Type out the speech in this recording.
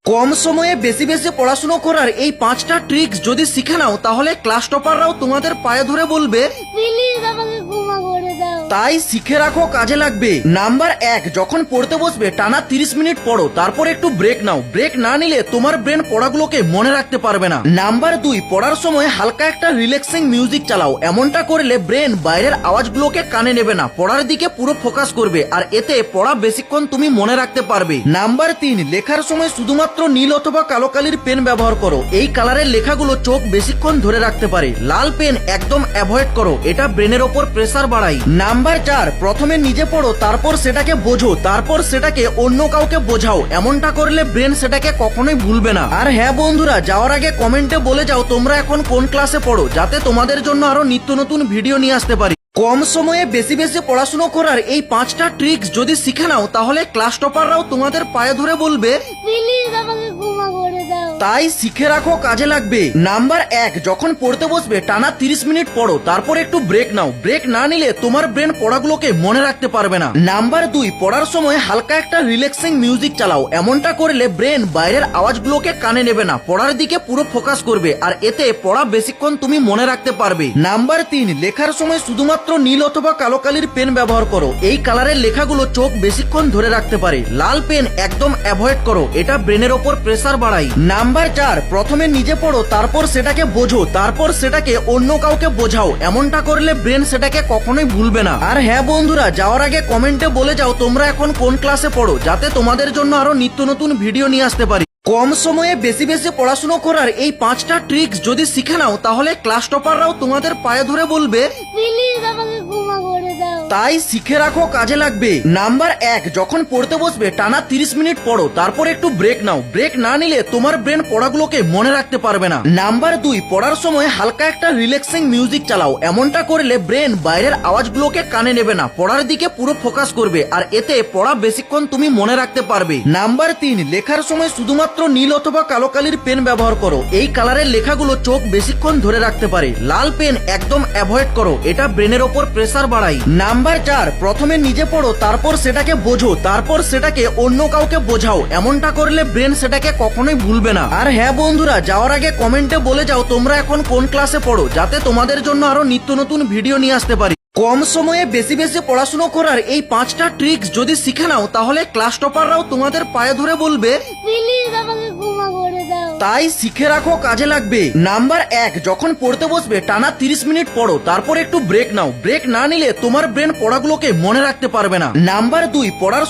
কম সময়ে বেশি বেশি পড়াশুনো করার এই 5টা ট্রিক্স যদি শিখে নাও তাহলে ক্লাস টপাররাও তোমাদের পায়ে ধরে বলবে প্লিজ আমাকে ক্ষমা করে দাও। তাই শিখে রাখো, কাজে লাগবে। নাম্বার 1, যখন পড়তে বসবে টানা 30 মিনিট পড়ো, তারপর একটু ব্রেক নাও। ব্রেক না নিলে তোমার ব্রেন পড়াগুলোকে মনে রাখতে পারবে না। নাম্বার 2, পড়ার সময় হালকা একটা রিল্যাক্সিং মিউজিক চালাও। এমনটা করলে ব্রেন বাইরের আওয়াজগুলোকে কানে নেবে না, পড়ার দিকে পুরো ফোকাস করবে, আর এতে পড়া বেশিক্ষণ তুমি মনে রাখতে পারবে। নাম্বার 3, লেখার সময় শুধুমাত্র নীল অথবা কালো কালির পেন ব্যবহার করো। এই কালারের লেখাগুলো চোখ বেশিক্ষণ ধরে রাখতে পারে। লাল পেন একদম অ্যাভয়েড করো, এটা ব্রেনের ওপর প্রেসার বাড়ায়। নাম্বার 4, প্রথমে নিজে পড়ো, তারপর সেটাকে বোঝো, তারপর সেটাকে অন্য কাউকে বোঝাও। এমনটা করলে ব্রেন সেটাকে কখনোই ভুলবে না। আর হ্যাঁ বন্ধুরা, যাওয়ার আগে কমেন্টে বলে যাও তোমরা এখন কোন ক্লাসে পড়ো, যাতে তোমাদের জন্য আরো নিত্য নতুন ভিডিও নিয়ে আসতে পারি। কম সময়ে বেশি বেশি পড়াশুনো করার এই 5টা ট্রিক্স যদি শিখে নাও তাহলে ক্লাস টপাররাও তোমাদের পায়ে ধরে বলবে প্লিজ আমাকে ক্ষমা করে দাও। তাই শিখে রাখো, কাজে লাগবে। নাম্বার 1, যখন পড়তে বসবে টানা 30 মিনিট পড়ো, তারপর একটু ব্রেক নাও। ব্রেক না নিলে তোমার ব্রেন পড়াগুলোকে মনে রাখতে পারবে না। নাম্বার 2, পড়ার সময় হালকা একটা রিল্যাক্সিং মিউজিক চালাও। এমনটা করলে ব্রেন বাইরের আওয়াজগুলোকে কানে নেবে না, পড়ার দিকে পুরো ফোকাস করবে, আর এতে পড়া বেশিক্ষণ তুমি মনে রাখতে পারবে। নাম্বার 3, লেখার সময় শুধুমাত্র নীল অথবা কালো কালির পেন ব্যবহার করো। এই কালারের লেখাগুলো চোখ বেশিক্ষণ ধরে রাখতে পারে। লাল পেন একদম অ্যাভয়েড করো, এটা ব্রেনের ওপর প্রেসার বাড়ায়। নাম্বার 4, প্রথমে নিজে পড়ো, তারপর সেটাকে বোঝো, তারপর সেটাকে অন্য কাউকে বোঝাও। এমনটা করলে ব্রেন সেটাকে কখনোই ভুলবে না। আর হ্যাঁ বন্ধুরা, যাওয়ার আগে কমেন্টে বলে যাও তোমরা এখন কোন ক্লাসে পড়ো, যাতে তোমাদের জন্য আরো নিত্য নতুন ভিডিও নিয়ে আসতে পারি। কম সময়ে বেশি বেশি পড়াশুনো করার এই 5টা ট্রিক্স যদি শিখে নাও তাহলে ক্লাস টপাররাও তোমাদের পায়ে ধরে বলবে প্লিজ আমাকে ক্ষমা করে দাও। তাই শিখে রাখো, কাজে লাগবে। নাম্বার 1, যখন পড়তে বসবে টানা 30 মিনিট পড়ো, তারপর একটু ব্রেক নাও। ব্রেক না নিলে তোমার ব্রেন পড়াগুলোকে মনে রাখতে পারবে না। নাম্বার 2, পড়ার সময় হালকা একটা রিল্যাক্সিং মিউজিক চালাও। এমনটা করলে ব্রেন বাইরের আওয়াজগুলোকে কানে নেবে না, পড়ার দিকে পুরো ফোকাস করবে, আর এতে পড়া বেশিক্ষণ তুমি মনে রাখতে পারবে। নাম্বার 3, লেখার সময় শুধুমাত্র নীল অথবা কালো কালির পেন ব্যবহার করো। এই কালারের লেখাগুলো চোখ বেশিক্ষণ ধরে রাখতে পারে। লাল পেন একদম অ্যাভয়েড করো, এটা ব্রেনের ওপর প্রেসার বাড়ায়। নাম্বার 4, প্রথমে নিজে পড়ো, তারপর সেটাকে বোঝো, তারপর সেটাকে অন্য কাউকে বোঝাও। এমনটা করলে ব্রেন সেটাকে কখনোই ভুলবে না। আর হ্যাঁ বন্ধুরা, যাওয়ার আগে কমেন্টে বলে যাও তোমরা এখন কোন ক্লাসে পড়ো, যাতে তোমাদের জন্য আরো নিত্য নতুন ভিডিও নিয়ে আসতে পারি। কম সময়ে বেশি বেশি পড়াশুনো করার এই 5টা ট্রিক্স যদি শিখে নাও তাহলে ক্লাস টপাররাও তোমাদের পায়ে ধরে বলবে প্লিজ আমাকে ক্ষমা করে দাও। তাই শিখে রাখো, কাজে লাগবে। নাম্বার 1, যখন পড়তে বসবে টানা 30 মিনিট পড়ো, তারপর একটু ব্রেক নাও। ব্রেক না নিলে তোমার ব্রেন পড়াগুলোকে মনে রাখতে পারবে না। নাম্বার 2, পড়ার